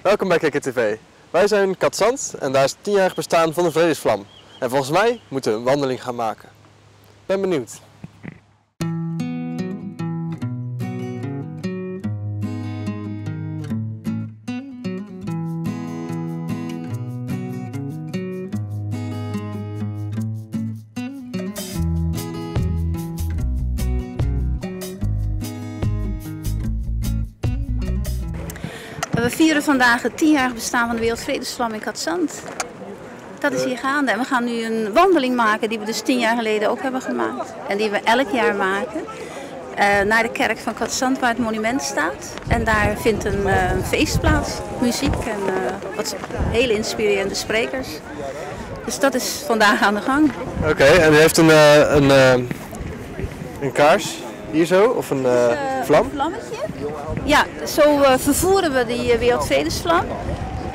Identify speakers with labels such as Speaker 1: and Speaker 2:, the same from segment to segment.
Speaker 1: Welkom bij KKTV. Wij zijn Katzand en daar is het 10-jarig bestaan van de Vredesvlam. En volgens mij moeten we een wandeling gaan maken. Ben benieuwd.
Speaker 2: We vieren vandaag het 10-jarig bestaan van de Wereldvredesvlam in Katzand. Dat is hier gaande. En we gaan nu een wandeling maken die we dus 10 jaar geleden ook hebben gemaakt. En die we elk jaar maken. Naar de kerk van Katzand waar het monument staat. En daar vindt een feest plaats. Muziek en wat hele inspirerende sprekers. Dus dat is vandaag aan de gang.
Speaker 1: Oké, en u heeft een kaars hier zo? Of een vlam?
Speaker 2: Een vlammetje. Ja, zo vervoeren we die Wereldvredesvlam.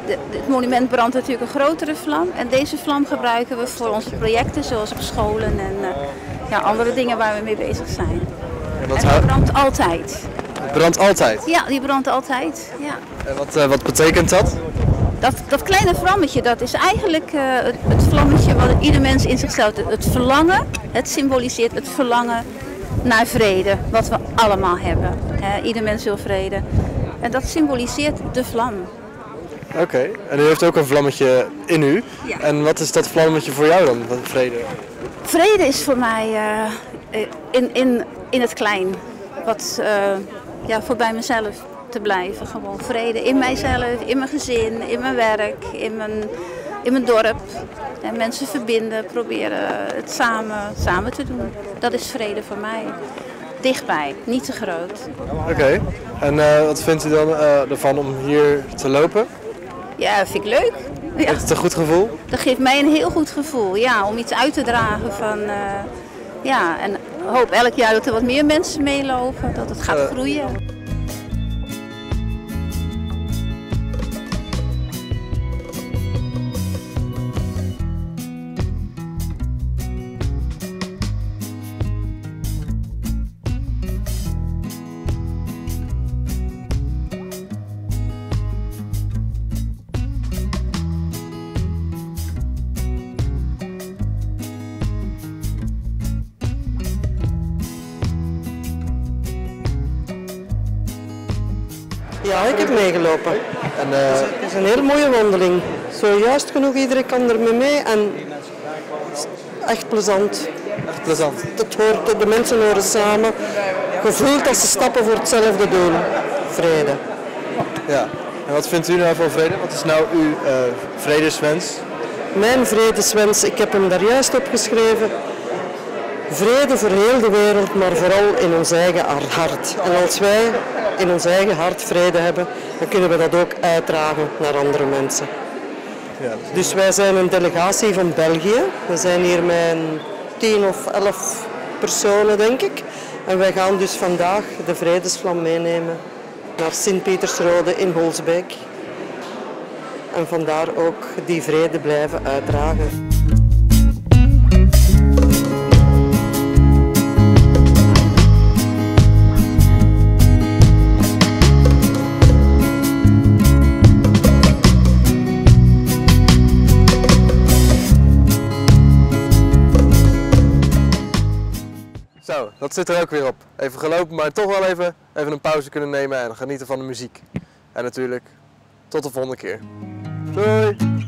Speaker 2: Het monument brandt natuurlijk een grotere vlam. En deze vlam gebruiken we voor onze projecten, zoals op scholen en andere dingen waar we mee bezig zijn. En die brandt altijd.
Speaker 1: Het brandt altijd?
Speaker 2: Ja, die brandt altijd. Ja.
Speaker 1: En wat betekent dat?
Speaker 2: Dat kleine vlammetje, dat is eigenlijk het vlammetje wat ieder mens in zichzelf... Het verlangen, het symboliseert het verlangen naar vrede, wat we allemaal hebben. Ieder mens wil vrede. En dat symboliseert de vlam.
Speaker 1: Oké, en u heeft ook een vlammetje in u.
Speaker 2: Ja.
Speaker 1: En wat is dat vlammetje voor jou dan, vrede?
Speaker 2: Vrede is voor mij in het klein. Voor bij mezelf te blijven. Gewoon vrede in mijzelf, in mijn gezin, in mijn werk, in mijn dorp. En mensen verbinden, proberen het samen te doen. Dat is vrede voor mij. Dichtbij, niet te groot.
Speaker 1: Oké, en wat vindt u dan ervan om hier te lopen?
Speaker 2: Ja, dat vind ik leuk. Ja.
Speaker 1: Heeft het een goed gevoel?
Speaker 2: Dat geeft mij een heel goed gevoel, ja, om iets uit te dragen van... en ik hoop elk jaar dat er wat meer mensen meelopen, dat het gaat groeien.
Speaker 3: Ja, ik heb meegelopen. En, het is een heel mooie wandeling. Zojuist genoeg, iedereen kan er mee en echt plezant.
Speaker 1: Echt plezant.
Speaker 3: De mensen horen samen. Gevoeld dat ze stappen voor hetzelfde doel. Vrede.
Speaker 1: Ja, en wat vindt u nou van vrede? Wat is nou uw vredeswens?
Speaker 3: Mijn vredeswens, ik heb hem daar juist opgeschreven. Vrede voor heel de wereld, maar vooral in ons eigen hart. En als wij in ons eigen hart vrede hebben, dan kunnen we dat ook uitdragen naar andere mensen.
Speaker 1: Ja.
Speaker 3: Dus wij zijn een delegatie van België. We zijn hier met 10 of 11 personen, denk ik. En wij gaan dus vandaag de Vredesvlam meenemen naar Sint-Pietersrode in Holsbeek. En vandaar ook die vrede blijven uitdragen.
Speaker 1: Zo, dat zit er ook weer op. Even gelopen, maar toch wel even een pauze kunnen nemen en genieten van de muziek. En natuurlijk, tot de volgende keer. Doei!